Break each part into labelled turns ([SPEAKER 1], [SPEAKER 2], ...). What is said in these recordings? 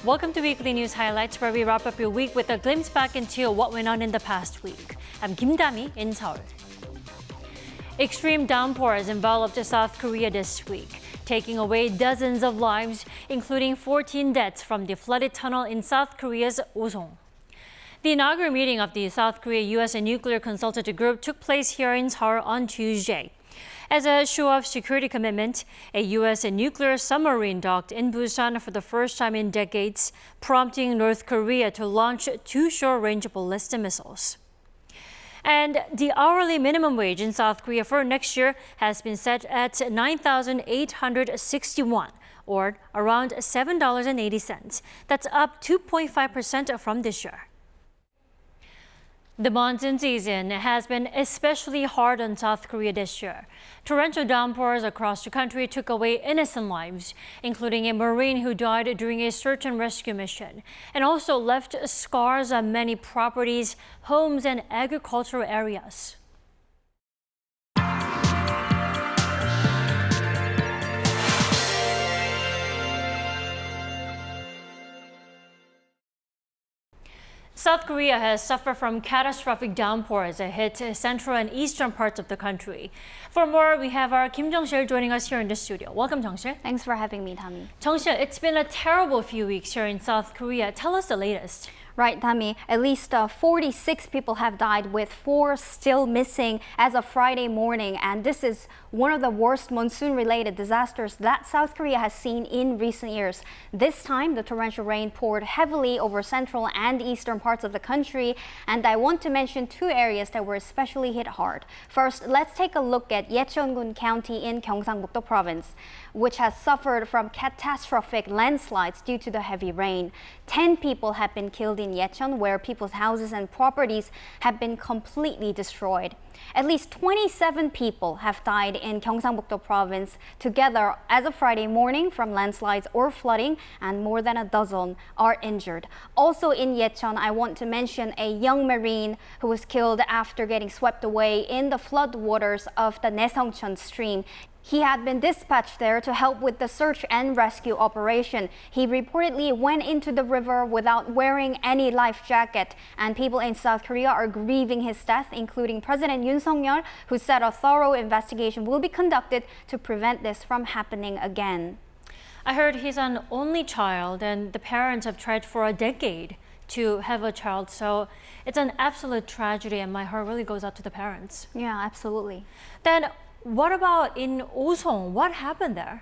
[SPEAKER 1] Welcome to Weekly News Highlights, where we wrap up your week with a glimpse back into what went on in the past week. I'm Kim Dami in Seoul. Extreme downpours enveloped South Korea this week, taking away dozens of lives, including 14 deaths from the flooded tunnel in South Korea's Osong. The inaugural meeting of the South Korea-U.S. Nuclear Consultative Group took place here in Seoul on Tuesday. As a show of security commitment, a U.S. nuclear submarine docked in Busan for the first time in decades, prompting North Korea to launch 2 short-range ballistic missiles. And the hourly minimum wage in South Korea for next year has been set at 9,861, or around $7.80. That's up 2.5% from this year. The monsoon season has been especially hard on South Korea this year. Torrential downpours across the country took away innocent lives, including a Marine who died during a search and rescue mission, and also left scars on many properties, homes, and agricultural areas. South Korea has suffered from catastrophic downpours that hit central and eastern parts of the country. For more, we have our Kim Jung-sil joining us here in the studio. Welcome, Jung-sil.
[SPEAKER 2] Thanks for having me, Dami.
[SPEAKER 1] Jung-sil, it's been a terrible few weeks here in South Korea. Tell us the latest.
[SPEAKER 2] Right, Dami. At least 46 people have died, with 4 still missing as of Friday morning. And this is one of the worst monsoon-related disasters that South Korea has seen in recent years. This time, the torrential rain poured heavily over central and eastern parts of the country. And I want to mention 2 areas that were especially hit hard. First, let's take a look at Yecheon-gun County in Gyeongsang-buk-do Province, which has suffered from catastrophic landslides due to the heavy rain. 10 people have been killed in Yecheon, where people's houses and properties have been completely destroyed. At least 27 people have died in Gyeongsang-buk-do Province together as of Friday morning from landslides or flooding, and more than a dozen are injured. Also in Yecheon, I want to mention a young Marine who was killed after getting swept away in the floodwaters of the Naesongcheon stream. He had been dispatched there to help with the search and rescue operation. He reportedly went into the river without wearing any life jacket, and people in South Korea are grieving his death, including President Yoon Suk-yeol, who said a thorough investigation will be conducted to prevent this from happening again.
[SPEAKER 1] I heard he's an only child, and the parents have tried for a decade to have a child, so it's an absolute tragedy, and my heart really goes out to the parents.
[SPEAKER 2] Yeah, absolutely.
[SPEAKER 1] Then what about in Osong? What happened there?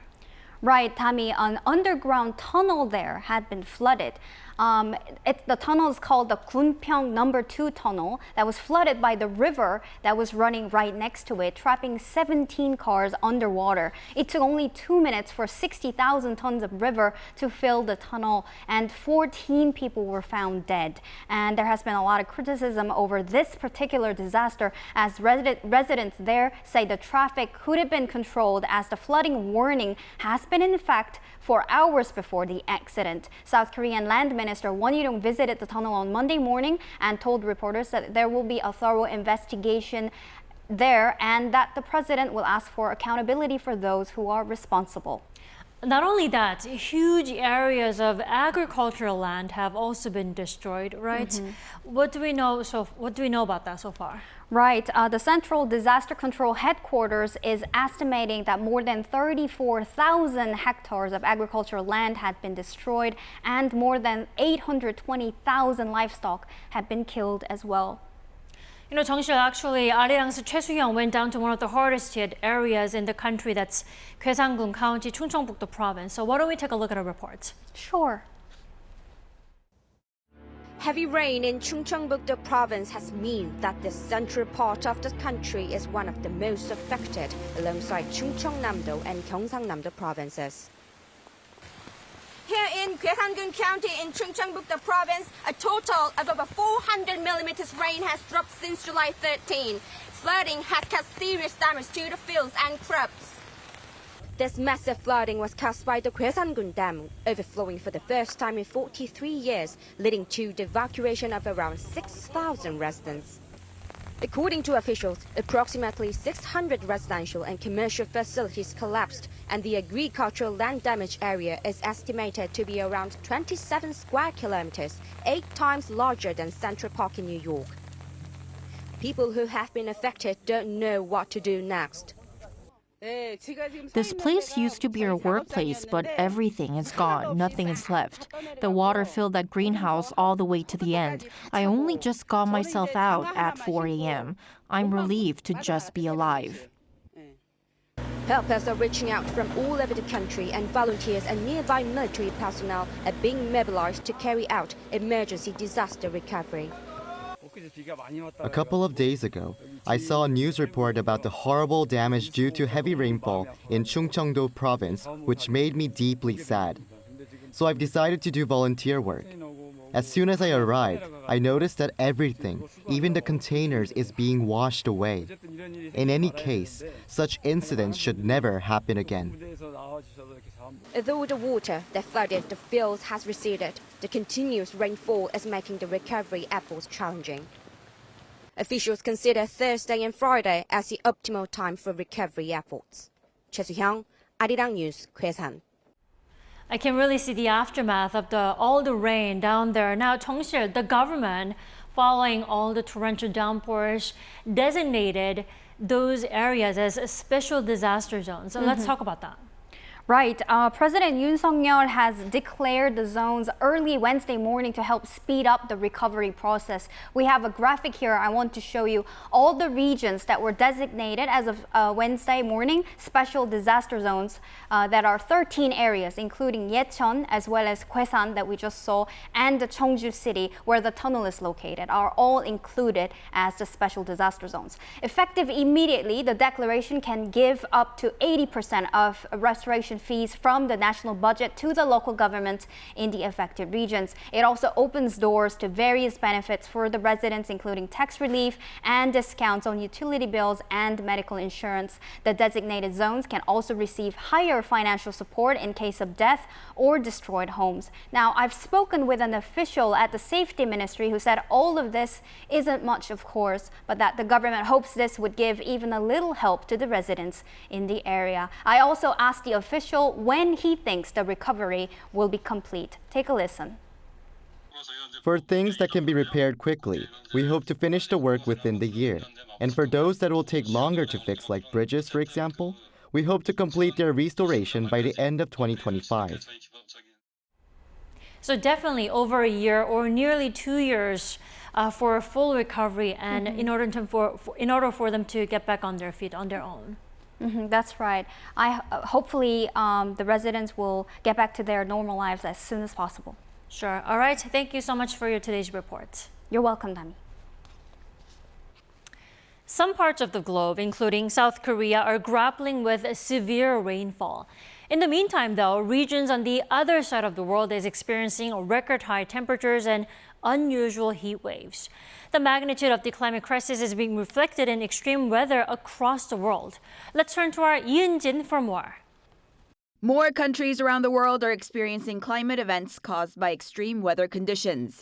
[SPEAKER 2] Right, Tammy, an underground tunnel there had been flooded. The tunnel is called the Gunpyeong No. 2 tunnel that was flooded by the river that was running right next to it, trapping 17 cars underwater. It took only 2 minutes for 60,000 tons of river to fill the tunnel, and 14 people were found dead. And there has been a lot of criticism over this particular disaster, as residents there say the traffic could have been controlled, as the flooding warning has been in effect for hours before the accident. South Korean Land Minister Won Il-yong visited the tunnel on Monday morning and told reporters that there will be a thorough investigation there, and that the president will ask for accountability for those who are responsible.
[SPEAKER 1] Not only that, huge areas of agricultural land have also been destroyed, right? What do we know about that so far?
[SPEAKER 2] Right. The Central Disaster Control Headquarters is estimating that more than 34,000 hectares of agricultural land had been destroyed, and more than 820,000 livestock had been killed as well.
[SPEAKER 1] You know, Jung-sil, actually, Arirang's Choi Soo-young went down to one of the hardest hit areas in the country, that's Gyeongsang-gun County, Chungcheongbuk-do Province. So why don't we take a look at a report?
[SPEAKER 2] Sure.
[SPEAKER 3] Heavy rain in Chungcheongbuk-do Province has meant that the central part of the country is one of the most affected, alongside Chungcheongnam-do and Gyeongsang-nam-do provinces. Here in Gyeongsang-gun County in Chungcheongbuk-do Province, a total of over 400 millimeters rain has dropped since July 13. Flooding has caused serious damage to the fields and crops. This massive flooding was caused by the Gyeongsang-gun Dam, overflowing for the first time in 43 years, leading to the evacuation of around 6,000 residents. According to officials, approximately 600 residential and commercial facilities collapsed, and the agricultural land damage area is estimated to be around 27 square kilometers, 8 times larger than Central Park in New York. People who have been affected don't know what to do next.
[SPEAKER 4] This place used to be our workplace, but everything is gone. Nothing is left. The water filled that greenhouse all the way to the end. I only just got myself out at 4 a.m. I'm relieved to just be alive.
[SPEAKER 3] Helpers are reaching out from all over the country, and volunteers and nearby military personnel are being mobilized to carry out emergency disaster recovery.
[SPEAKER 5] A couple of days ago, I saw a news report about the horrible damage due to heavy rainfall in Chungcheongdo province, which made me deeply sad. So I've decided to do volunteer work. As soon as I arrived, I noticed that everything, even the containers, is being washed away. In any case, such incidents should never happen again.
[SPEAKER 3] Although the water that flooded the fields has receded, the continuous rainfall is making the recovery efforts challenging. Officials consider Thursday and Friday as the optimal time for recovery efforts. Choi Soo-hyung, Arirang News, Busan.
[SPEAKER 1] I can really see the aftermath of all the rain down there. Now, Tong-sil, the government, following all the torrential downpours, designated those areas as special disaster zones. So let's talk about that.
[SPEAKER 2] Right. President Yoon Suk-yeol has declared the zones early Wednesday morning to help speed up the recovery process. We have a graphic here. I want to show you all the regions that were designated as of Wednesday morning special disaster zones that are 13 areas, including Yecheon as well as Gwaesan that we just saw, and the Cheongju city where the tunnel is located, are all included as the special disaster zones. Effective immediately, the declaration can give up to 80% of restoration fees from the national budget to the local government in the affected regions. It also opens doors to various benefits for the residents, including tax relief and discounts on utility bills and medical insurance. The designated zones can also receive higher financial support in case of death or destroyed homes. Now, I've spoken with an official at the Safety Ministry who said all of this isn't much, of course, but that the government hopes this would give even a little help to the residents in the area. I also asked the official when he thinks the recovery will be complete. Take a listen.
[SPEAKER 5] For things that can be repaired quickly, we hope to finish the work within the year. And for those that will take longer to fix, like bridges, for example, we hope to complete their restoration by the end of 2025.
[SPEAKER 1] So definitely over a year or nearly 2 years for a full recovery, and in order for them to get back on their feet on their own.
[SPEAKER 2] That's right. Hopefully the residents will get back to their normal lives as soon as possible.
[SPEAKER 1] Sure. All right. Thank you so much for today's report.
[SPEAKER 2] You're welcome, Dami.
[SPEAKER 1] Some parts of the globe, including South Korea, are grappling with severe rainfall. In the meantime, though, regions on the other side of the world is experiencing record high temperatures and unusual heat waves. The magnitude of the climate crisis is being reflected in extreme weather across the world. Let's turn to our Yoon-jin for more.
[SPEAKER 6] More countries around the world are experiencing climate events caused by extreme weather conditions.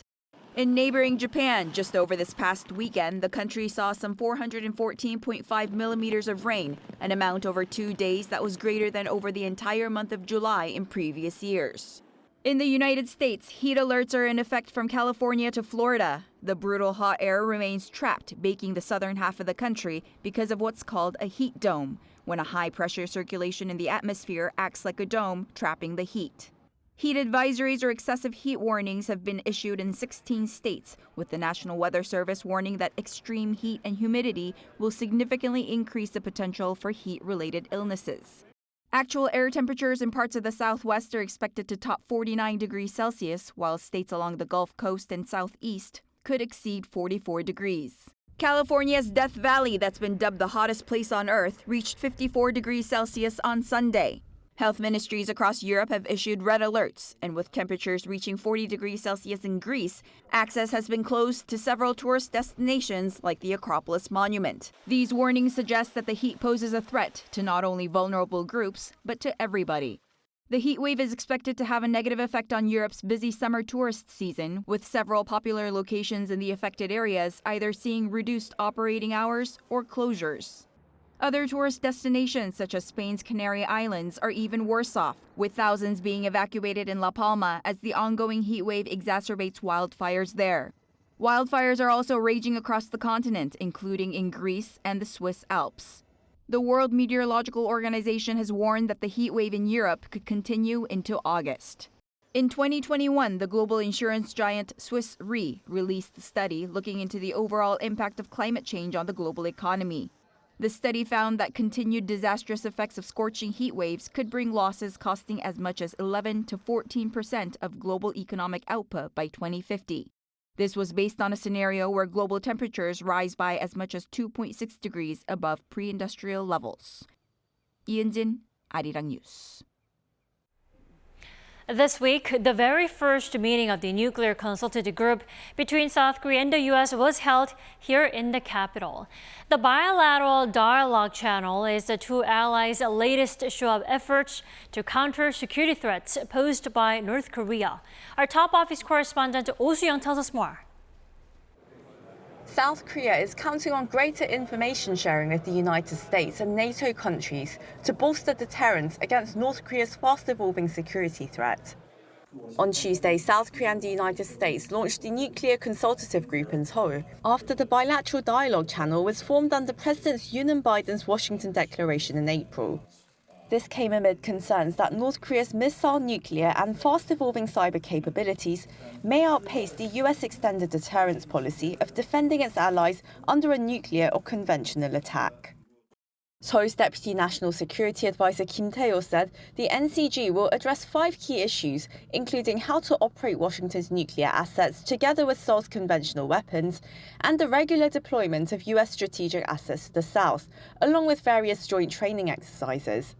[SPEAKER 6] In neighboring Japan, just over this past weekend, the country saw some 414.5 millimeters of rain, an amount over 2 days that was greater than over the entire month of July in previous years. In the United States, heat alerts are in effect from California to Florida. The brutal hot air remains trapped, baking the southern half of the country because of what's called a heat dome, when a high-pressure circulation in the atmosphere acts like a dome, trapping the heat. Heat advisories or excessive heat warnings have been issued in 16 states, with the National Weather Service warning that extreme heat and humidity will significantly increase the potential for heat-related illnesses. Actual air temperatures in parts of the Southwest are expected to top 49 degrees Celsius, while states along the Gulf Coast and Southeast could exceed 44 degrees. California's Death Valley, that's been dubbed the hottest place on Earth, reached 54 degrees Celsius on Sunday. Health ministries across Europe have issued red alerts, and with temperatures reaching 40 degrees Celsius in Greece, access has been closed to several tourist destinations like the Acropolis Monument. These warnings suggest that the heat poses a threat to not only vulnerable groups, but to everybody. The heat wave is expected to have a negative effect on Europe's busy summer tourist season, with several popular locations in the affected areas either seeing reduced operating hours or closures. Other tourist destinations, such as Spain's Canary Islands, are even worse off, with thousands being evacuated in La Palma as the ongoing heat wave exacerbates wildfires there. Wildfires are also raging across the continent, including in Greece and the Swiss Alps. The World Meteorological Organization has warned that the heat wave in Europe could continue into August. In 2021, the global insurance giant Swiss Re released a study looking into the overall impact of climate change on the global economy. The study found that continued disastrous effects of scorching heat waves could bring losses costing as much as 11 to 14% of global economic output by 2050. This was based on a scenario where global temperatures rise by as much as 2.6 degrees above pre-industrial levels. 이은진, Arirang News.
[SPEAKER 1] This week, the very first meeting of the Nuclear Consultative Group between South Korea and the U.S. was held here in the capital. The bilateral dialogue channel is the two allies' latest show of efforts to counter security threats posed by North Korea. Our top office correspondent Osong tells us more.
[SPEAKER 7] South Korea is counting on greater information sharing with the United States and NATO countries to bolster deterrence against North Korea's fast-evolving security threat. On Tuesday, South Korea and the United States launched the Nuclear Consultative Group in Seoul after the bilateral dialogue channel was formed under President Yoon and Biden's Washington declaration in April. This came amid concerns that North Korea's missile, nuclear, and fast-evolving cyber capabilities may outpace the U.S. extended deterrence policy of defending its allies under a nuclear or conventional attack. Seoul's Deputy National Security Advisor Kim Dami said the NCG will address 5 key issues, including how to operate Washington's nuclear assets together with Seoul's conventional weapons, and the regular deployment of U.S. strategic assets to the south, along with various joint training exercises.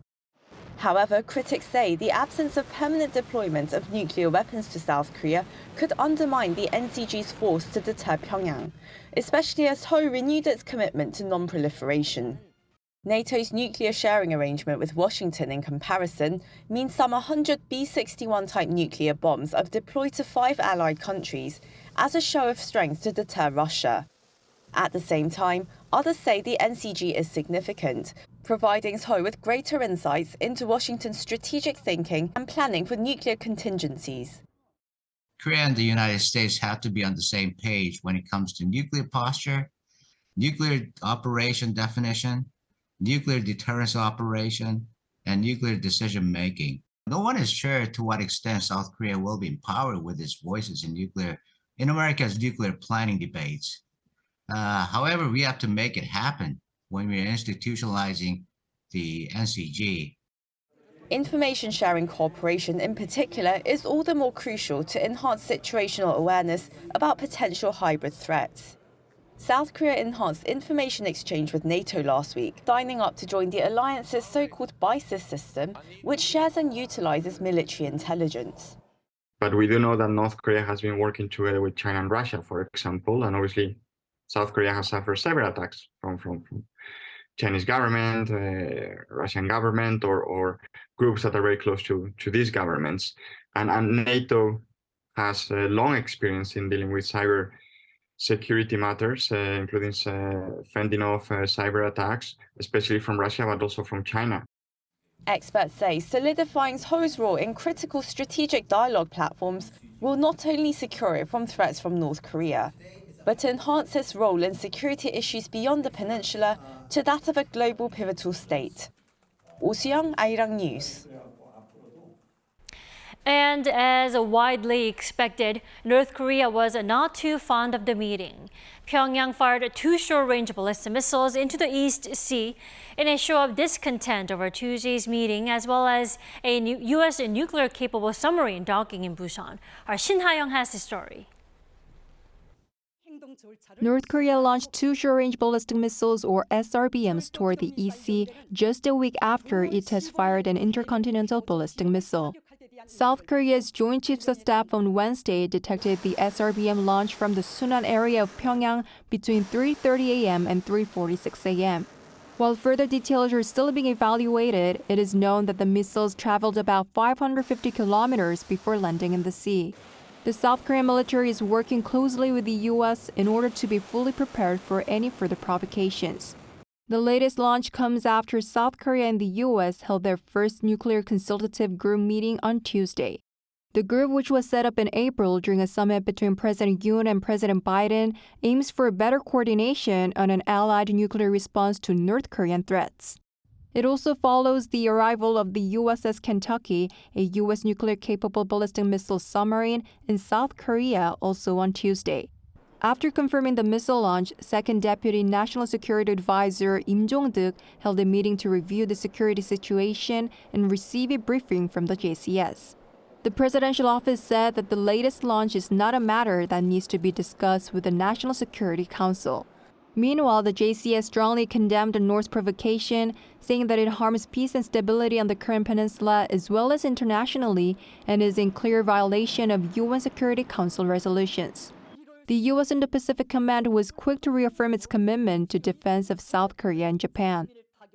[SPEAKER 7] However, critics say the absence of permanent deployment of nuclear weapons to South Korea could undermine the NCG's force to deter Pyongyang, especially as Seoul renewed its commitment to non-proliferation. NATO's nuclear sharing arrangement with Washington, in comparison, means some 100 B-61-type nuclear bombs are deployed to 5 allied countries as a show of strength to deter Russia. At the same time, others say the NCG is significant, providing Seoul with greater insights into Washington's strategic thinking and planning for nuclear contingencies.
[SPEAKER 8] Korea and the United States have to be on the same page when it comes to nuclear posture, nuclear operation definition, nuclear deterrence operation, and nuclear decision-making. No one is sure to what extent South Korea will be empowered with its voices in America's nuclear planning debates. However, we have to make it happen when we are institutionalizing the NCG.
[SPEAKER 7] Information sharing cooperation in particular is all the more crucial to enhance situational awareness about potential hybrid threats. South Korea enhanced information exchange with NATO last week, signing up to join the alliance's so-called BISIS system, which shares and utilizes military intelligence.
[SPEAKER 9] But we do know that North Korea has been working together with China and Russia, for example, and obviously South Korea has suffered several attacks from Chinese government, Russian government, or groups that are very close to these governments. And NATO has a long experience in dealing with cyber security matters, including fending off cyber attacks, especially from Russia, but also from China.
[SPEAKER 7] Experts say solidifying Seoul's role in critical strategic dialogue platforms will not only secure it from threats from North Korea, but enhance its role in security issues beyond the peninsula to that of a global pivotal state. Osong, Arirang News.
[SPEAKER 1] And as widely expected, North Korea was not too fond of the meeting. Pyongyang fired 2 short-range ballistic missiles into the East Sea in a show of discontent over Tuesday's meeting, as well as a U.S. nuclear-capable submarine docking in Busan. Our Shin Ha-young has the story.
[SPEAKER 10] North Korea launched 2 short-range ballistic missiles, or SRBMs, toward the East Sea just a week after it has fired an intercontinental ballistic missile. South Korea's Joint Chiefs of Staff on Wednesday detected the SRBM launch from the Sunan area of Pyongyang between 3:30 a.m. and 3:46 a.m. While further details are still being evaluated, it is known that the missiles traveled about 550 kilometers before landing in the sea. The South Korean military is working closely with the U.S. in order to be fully prepared for any further provocations. The latest launch comes after South Korea and the U.S. held their first nuclear consultative group meeting on Tuesday. The group, which was set up in April during a summit between President Yoon and President Biden, aims for better coordination on an allied nuclear response to North Korean threats. It also follows the arrival of the USS Kentucky, a U.S. nuclear-capable ballistic missile submarine, in South Korea also on Tuesday. After confirming the missile launch, Second Deputy National Security Advisor Im Jong-deuk held a meeting to review the security situation and receive a briefing from the JCS. The presidential office said that the latest launch is not a matter that needs to be discussed with the National Security Council. Meanwhile, the JCS strongly condemned the North's provocation, saying that it harms peace and stability on the Korean peninsula as well as internationally and is in clear violation of UN Security Council resolutions. The U.S. Indo-Pacific Command was quick to reaffirm its commitment to defense of South Korea and Japan.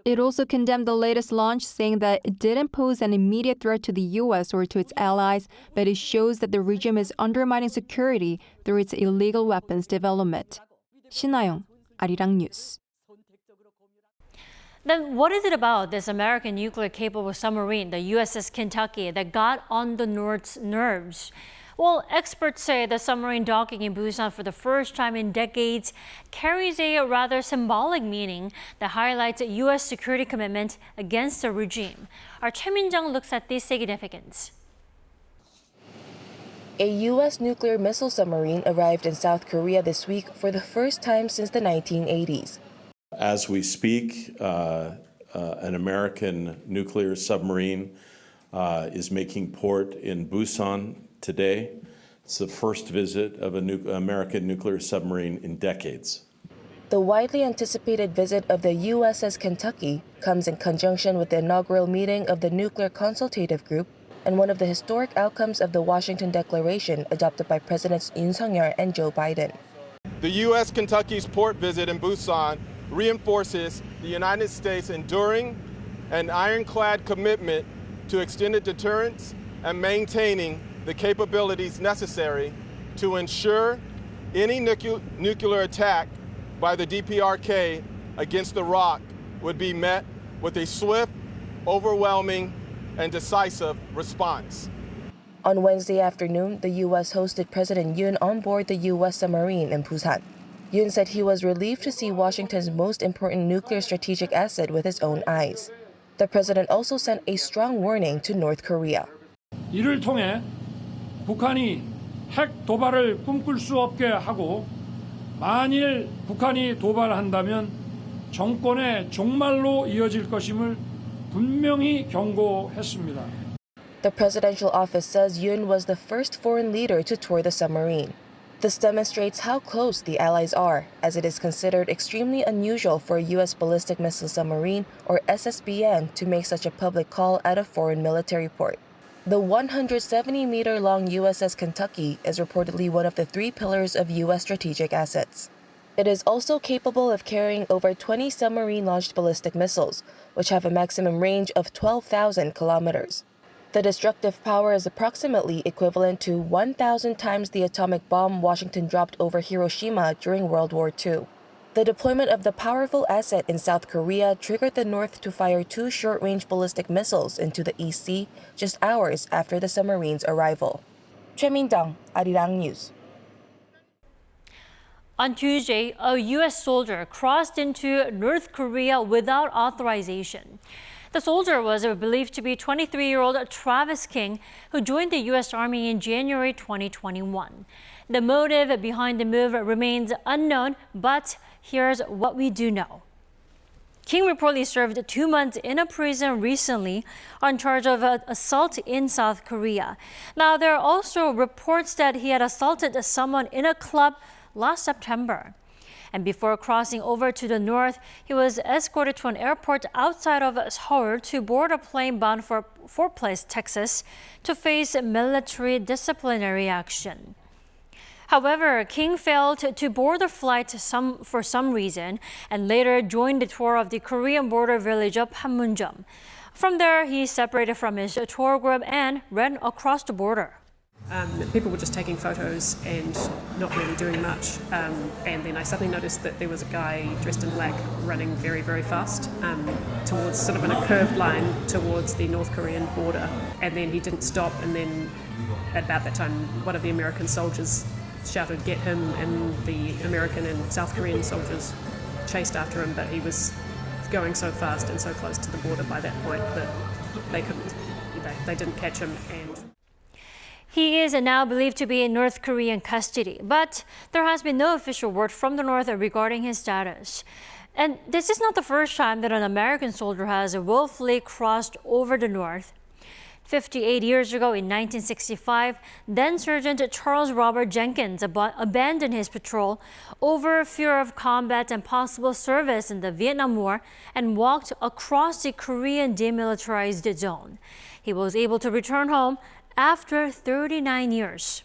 [SPEAKER 10] It also condemned the latest launch, saying that it didn't pose an immediate threat to the U.S. or to its allies, but it shows that the regime is undermining security through its illegal weapons development. 신하영, Arirang News.
[SPEAKER 1] Then what is it about this American nuclear-capable submarine, the USS Kentucky, that got on the North's nerves? Well, experts say the submarine docking in Busan for the first time in decades carries a rather symbolic meaning that highlights a U.S. security commitment against the regime. Our Choi Min-jung looks at this significance.
[SPEAKER 11] A U.S. nuclear missile submarine arrived in South Korea this week for the first time since the 1980s.
[SPEAKER 12] As we speak, an American nuclear submarine is making port in Busan today. It's the first visit of an American nuclear submarine in decades.
[SPEAKER 11] The widely anticipated visit of the USS Kentucky comes in conjunction with the inaugural meeting of the Nuclear Consultative Group and one of the historic outcomes of the Washington Declaration adopted by Presidents Yoon Suk-yeol and Joe Biden.
[SPEAKER 13] The U.S. Kentucky's port visit in Busan reinforces the United States' enduring and ironclad commitment to extended deterrence and maintaining the capabilities necessary to ensure any nuclear attack by the DPRK against the ROK would be met with a swift, overwhelming, and decisive response.
[SPEAKER 11] On Wednesday afternoon, the U.S. hosted President Yoon on board the U.S. submarine in Busan. Yoon said he was relieved to see Washington's most important nuclear strategic asset with his own eyes. The president also sent a strong warning to North Korea.
[SPEAKER 14] 이를 통해 북한이 핵 도발을 꿈꿀 수 없게 하고 만일 북한이 도발한다면 정권의 종말로 이어질 것임을 분명히 경고했습니다.
[SPEAKER 11] The presidential office says Yoon was the first foreign leader to tour the submarine. This demonstrates how close the allies are, as it is considered extremely unusual for a U.S. ballistic missile submarine, or SSBN, to make such a public call at a foreign military port. The 170-meter-long USS Kentucky is reportedly one of the three pillars of U.S. strategic assets. It is also capable of carrying over 20 submarine-launched ballistic missiles, which have a maximum range of 12,000 kilometers. The destructive power is approximately equivalent to 1,000 times the atomic bomb Washington dropped over Hiroshima during World War II. The deployment of the powerful asset in South Korea triggered the North to fire 2 short-range ballistic missiles into the East Sea just hours after the submarine's arrival. Choi Min-jung, Arirang News.
[SPEAKER 1] On Tuesday, a U.S. soldier crossed into North Korea without authorization. The soldier was believed to be 23-year-old Travis King, who joined the U.S. Army in January 2021. The motive behind the move remains unknown, but here's what we do know. King reportedly served 2 months in a prison recently on charge of assault in South Korea. Now, there are also reports that he had assaulted someone in a club last September. And before crossing over to the north, he was escorted to an airport outside of Seoul to board a plane bound for Fort Bliss, Texas, to face military disciplinary action. However, King failed to board the flight for some reason and later joined the tour of the Korean border village of Panmunjom. From there, he separated from his tour group and ran across the border.
[SPEAKER 15] People were just taking photos and not really doing much. And then I suddenly noticed that there was a guy dressed in black running very, very fast towards sort of in a curved line towards the North Korean border. And then he didn't stop. And then at about that time, one of the American soldiers shouted, "Get him!" And the American and South Korean soldiers chased after him, but he was going so fast and so close to the border by that point that they didn't catch him. And
[SPEAKER 1] he is now believed to be in North Korean custody, but there has been no official word from the North regarding his status. And this is not the first time that an American soldier has willfully crossed over the North. 58 years ago in 1965, then Sergeant Charles Robert Jenkins abandoned his patrol over fear of combat and possible service in the Vietnam War and walked across the Korean demilitarized zone. He was able to return home after 39 years.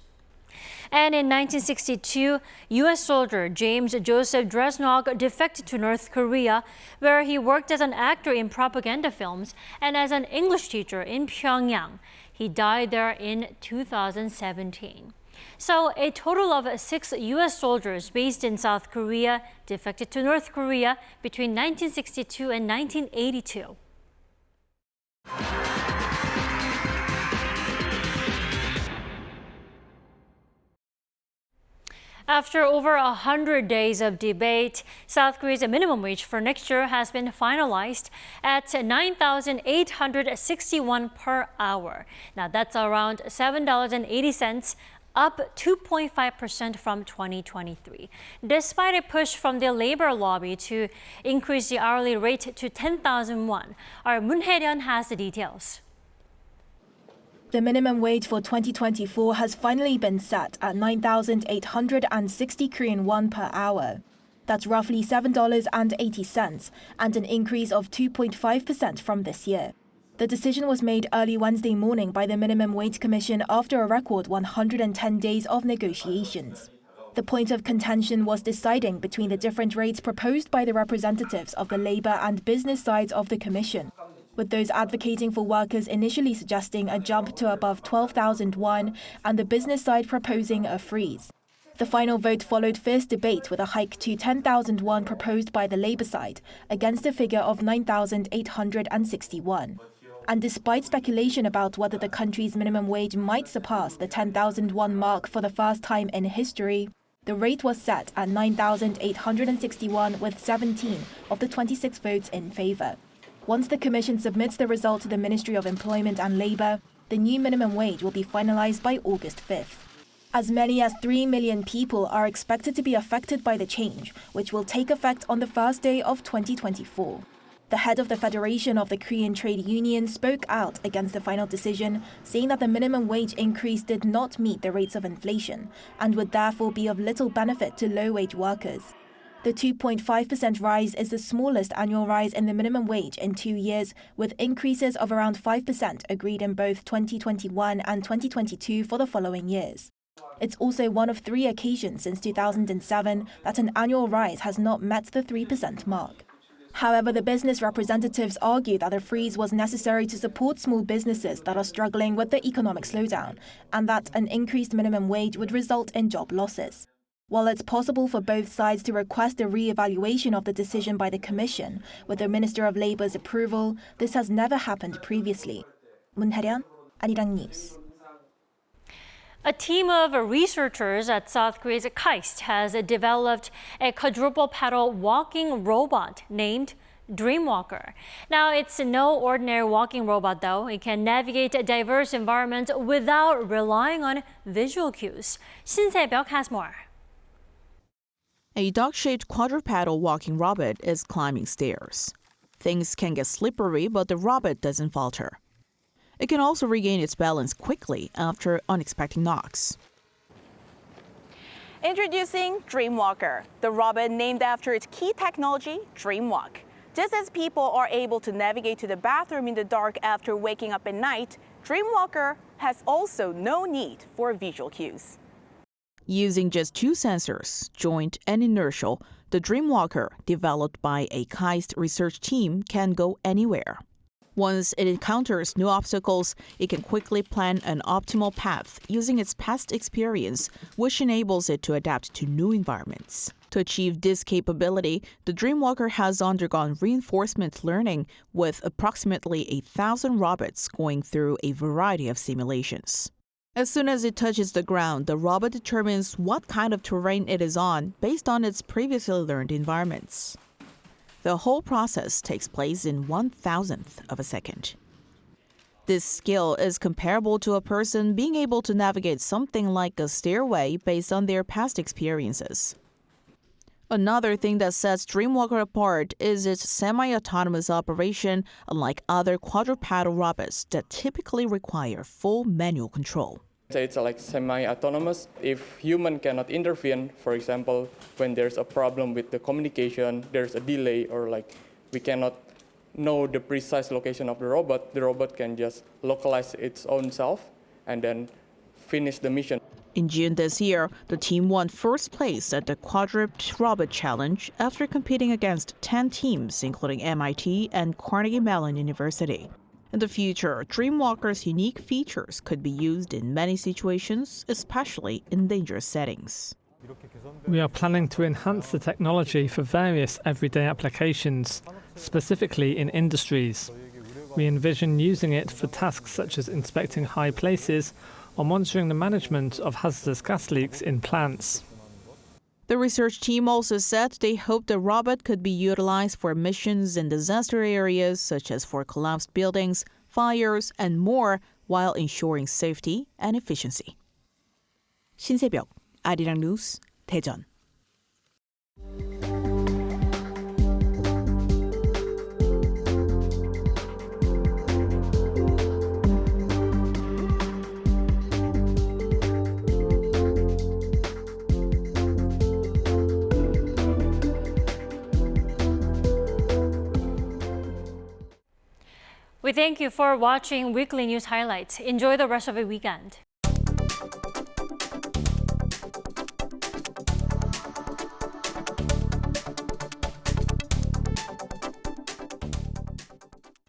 [SPEAKER 1] And in 1962, U.S. soldier James Joseph Dresnok defected to North Korea, where he worked as an actor in propaganda films and as an English teacher in Pyongyang. He died there in 2017. So a total of 6 U.S. soldiers based in South Korea defected to North Korea between 1962 and 1982. After over 100 days of debate, South Korea's minimum wage for next year has been finalized at 9,861 per hour. Now that's around $7.80, up 2.5% from 2023. Despite a push from the labor lobby to increase the hourly rate to 10,000 won, our Moon Hae-ryun has the details.
[SPEAKER 16] The minimum wage for 2024 has finally been set at 9,860 Korean won per hour. That's roughly $7.80 and an increase of 2.5% from this year. The decision was made early Wednesday morning by the Minimum Wage Commission after a record 110 days of negotiations. The point of contention was deciding between the different rates proposed by the representatives of the labor and business sides of the commission, with those advocating for workers initially suggesting a jump to above 12,000 won and the business side proposing a freeze. The final vote followed fierce debate with a hike to 10,000 won proposed by the labor side against a figure of 9,861. And despite speculation about whether the country's minimum wage might surpass the 10,000 won mark for the first time in history, the rate was set at 9,861 with 17 of the 26 votes in favor. Once the Commission submits the result to the Ministry of Employment and Labour, the new minimum wage will be finalized by August 5th. As many as 3 million people are expected to be affected by the change, which will take effect on the first day of 2024. The head of the Federation of the Korean Trade Union spoke out against the final decision, saying that the minimum wage increase did not meet the rates of inflation and would therefore be of little benefit to low-wage workers. The 2.5% rise is the smallest annual rise in the minimum wage in 2 years, with increases of around 5% agreed in both 2021 and 2022 for the following years. It's also one of 3 occasions since 2007 that an annual rise has not met the 3% mark. However, the business representatives argue that a freeze was necessary to support small businesses that are struggling with the economic slowdown, and that an increased minimum wage would result in job losses. While it's possible for both sides to request a re-evaluation of the decision by the Commission, with the Minister of Labour's approval, this has never happened previously. Moon Hae-ryun, Arirang News.
[SPEAKER 1] A team of researchers at South Korea's KAIST has developed a quadruple pedal walking robot named Dreamwalker. Now, it's no ordinary walking robot, though. It can navigate a diverse environment without relying on visual cues. Shin Se-byuk has more.
[SPEAKER 17] A dog-shaped quadrupedal walking robot is climbing stairs. Things can get slippery, but the robot doesn't falter. It can also regain its balance quickly after unexpected knocks.
[SPEAKER 18] Introducing Dreamwalker, the robot named after its key technology, Dreamwalk. Just as people are able to navigate to the bathroom in the dark after waking up at night, Dreamwalker has also no need for visual cues.
[SPEAKER 17] Using just 2 sensors, joint and inertial, the Dreamwalker, developed by a KAIST research team, can go anywhere. Once it encounters new obstacles, it can quickly plan an optimal path using its past experience, which enables it to adapt to new environments. To achieve this capability, the Dreamwalker has undergone reinforcement learning with approximately 1,000 robots going through a variety of simulations. As soon as it touches the ground, the robot determines what kind of terrain it is on based on its previously learned environments. The whole process takes place in 1,000th of a second. This skill is comparable to a person being able to navigate something like a stairway based on their past experiences. Another thing that sets Dreamwalker apart is its semi-autonomous operation, unlike other quadrupedal robots that typically require full manual control.
[SPEAKER 19] It's like semi-autonomous. If human cannot intervene, for example, when there's a problem with the communication, there's a delay, or like we cannot know the precise location of the robot can just localize its own self and then finish the mission.
[SPEAKER 17] In June this year, the team won first place at the Quadruped Robot Challenge after competing against 10 teams, including MIT and Carnegie Mellon University. In the future, Dreamwalker's unique features could be used in many situations, especially in dangerous settings.
[SPEAKER 20] We are planning to enhance the technology for various everyday applications, specifically in industries. We envision using it for tasks such as inspecting high places or monitoring the management of hazardous gas leaks in plants.
[SPEAKER 17] The research team also said they hope the robot could be utilized for missions in disaster areas such as for collapsed buildings, fires, and more, while ensuring safety and efficiency. 신세벽, 아리랑 뉴스, 대전.
[SPEAKER 1] We thank you for watching Weekly News Highlights. Enjoy the rest of the weekend.